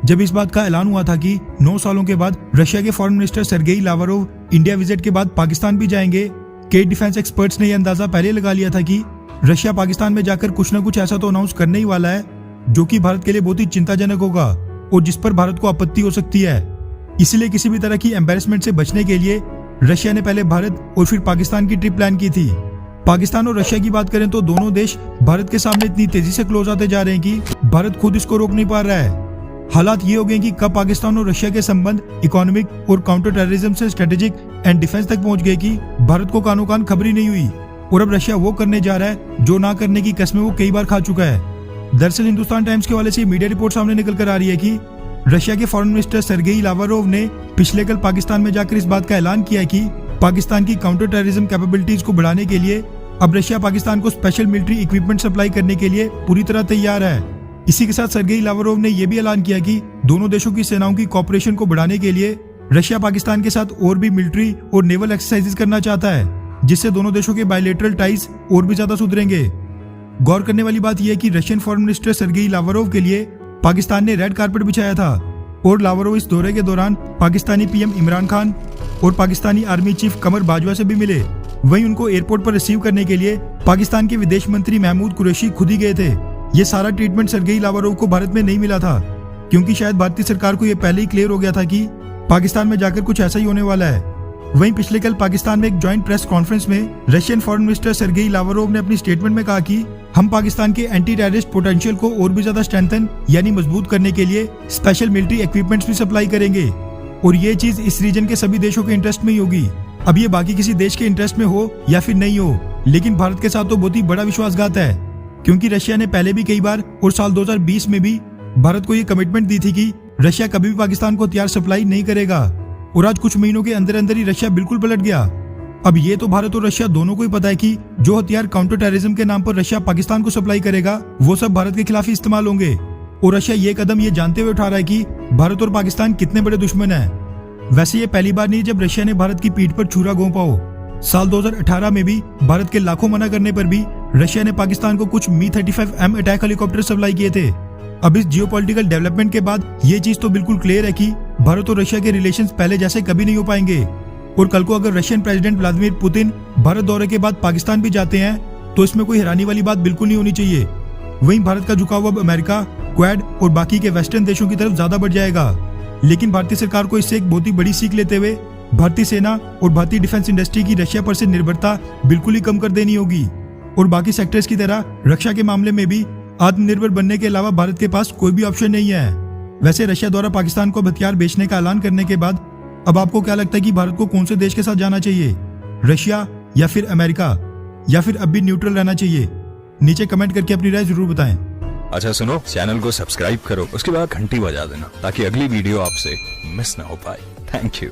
जब इस बात का ऐलान हुआ था कि 9 सालों के बाद रशिया के foreign minister Sergey Lavrov India visit के बाद पाकिस्तान भी जाएंगे। कई डिफेंस एक्सपर्ट्स ने यह अंदाजा पहले लगा लिया था कि रशिया पाकिस्तान में जाकर कुछ न कुछ ऐसा तो अनाउंस करने ही वाला है जो कि भारत के लिए बहुत ही चिंताजनक होगा और जिस पर भारत को आपत्ति हो सकती है। इसलिए किसी भी तरह की एम्बेरसमेंट से बचने के लिए रशिया ने पहले भारत और फिर पाकिस्तान की ट्रिप प्लान की थी। पाकिस्तान और रशिया की बात करें तो दोनों देश भारत के सामने इतनी तेजी से क्लोज आते जा रहे हैं कि भारत खुद इसको रोक नहीं पा रहा है। हालात ये हो गए कि कब पाकिस्तान और रशिया के संबंध इकोनॉमिक और काउंटर टेररिज्म से स्ट्रेटेजिक एंड डिफेंस तक पहुंच गए कि भारत को कानो कान खबर ही नहीं हुई और अब रशिया वो करने जा रहा है जो ना करने की कस्में वो कई बार खा चुका है। दरअसल हिंदुस्तान टाइम्स के हवाले से मीडिया रिपोर्ट सामने निकल कर आ रही है कि रशिया के फॉरेन मिनिस्टर सर्गेई लावरोव ने पिछले कल पाकिस्तान में जाकर इस बात का ऐलान किया है कि पाकिस्तान की काउंटर टेररिज्म कैपेबिलिटीज को बढ़ाने के लिए अब रशिया पाकिस्तान को स्पेशल मिलिट्री इक्विपमेंट सप्लाई करने के लिए पूरी तरह तैयार है। इसी के साथ सर्गेई लावरोव ने यह भी ऐलान किया कि दोनों देशों की सेनाओं की कॉपरेशन को बढ़ाने के लिए रशिया पाकिस्तान के साथ और भी मिलिट्री और नेवल एक्सरसाइजेस करना चाहता है, जिससे दोनों देशों के बायलैटरल टाइज और भी ज्यादा सुधरेंगे। गौर करने वाली बात यह है कि Russian foreign minister Sergey Lavrov के लिए पाकिस्तान ने रेड कारपेट बिछाया था और लावरोव इस दौरे के दौरान पाकिस्तानी पीएम इमरान खान और पाकिस्तानी आर्मी चीफ कमर बाजवा से भी मिले। वहीं उनको एयरपोर्ट पर रिसीव करने के लिए पाकिस्तान के विदेश मंत्री महमूद कुरैशी खुद ही गए थे। ये सारा ट्रीटमेंट सर्गेई लावरोव को भारत में नहीं मिला था क्योंकि शायद भारतीय सरकार को यह पहले ही क्लियर हो गया था कि पाकिस्तान में जाकर कुछ ऐसा ही होने वाला है। वहीं पिछले कल पाकिस्तान में एक ज्वाइंट प्रेस कॉन्फ्रेंस में Russian foreign minister Sergey Lavrov ने अपनी स्टेटमेंट में कहा कि हम पाकिस्तान के एंटी टेररिस्ट पोटेंशियल को और भी ज्यादा स्ट्रेंथन यानी मजबूत करने के लिए स्पेशल मिलिट्री इक्विपमेंट्स भी सप्लाई करेंगे और ये चीज इस रीजन के सभी देशों के इंटरेस्ट में ही होगी। अब ये बाकी किसी देश के इंटरेस्ट में हो या फिर नहीं हो, लेकिन भारत के साथ तो बहुत ही बड़ा विश्वासघात है क्योंकि रशिया ने पहले भी कई बार और साल 2020 में भी भारत को ये कमिटमेंट दी थी कि रशिया कभी भी पाकिस्तान को हथियार सप्लाई नहीं करेगा और आज कुछ महीनों के अंदर अंदर ही रशिया बिल्कुल पलट गया। अब ये तो भारत और रशिया दोनों को ही पता है कि जो हथियार काउंटर टेररिज्म के नाम पर रशिया पाकिस्तान को सप्लाई करेगा वो सब भारत के खिलाफ ही इस्तेमाल होंगे और रशिया ये कदम ये जानते हुए उठा रहा है कि भारत और पाकिस्तान कितने बड़े दुश्मन हैं। वैसे ये पहली बार नहीं जब रशिया ने भारत की पीठ पर छुरा घोंपा हो। साल 2018 में भी भारत के लाखों मना करने पर भी रशिया ने पाकिस्तान को कुछ Mi-35M अटैक हेलीकॉप्टर सप्लाई किए थे। अब इस जियोपॉलिटिकल डेवलपमेंट के बाद ये चीज तो बिल्कुल क्लियर है कि भारत और रशिया के रिलेशंस पहले जैसे कभी नहीं हो पाएंगे और कल को अगर Russian president Vladimir Putin Bharat दौरे के बाद पाकिस्तान भी जाते हैं तो इसमें कोई हैरानी वाली बात बिल्कुल नहीं होनी चाहिए। वहीं भारत का झुकाव अब अमेरिका, क्वाड और बाकी के वेस्टर्न देशों की तरफ ज्यादा बढ़ जाएगा। लेकिन भारतीय सरकार को इससे एक बहुत ही बड़ी सीख लेते हुए भारतीय सेना और भारतीय डिफेंस इंडस्ट्री की रशिया पर से निर्भरता बिल्कुल ही कम कर देनी होगी और बाकी सेक्टर्स की तरह रक्षा के मामले में भी आत्मनिर्भर बनने के अलावा भारत के पास कोई भी ऑप्शन नहीं है। वैसे रशिया द्वारा पाकिस्तान को हथियार बेचने का ऐलान करने के बाद अब आपको क्या लगता है कि भारत को कौन से देश के साथ जाना चाहिए, रशिया या फिर अमेरिका, या फिर अब भी न्यूट्रल रहना चाहिए? नीचे कमेंट करके अपनी राय जरूर बताएं। अच्छा सुनो, चैनल को सब्सक्राइब करो, उसके बाद घंटी बजा देना ताकि अगली वीडियो आपसे मिस ना हो पाए। Thank you.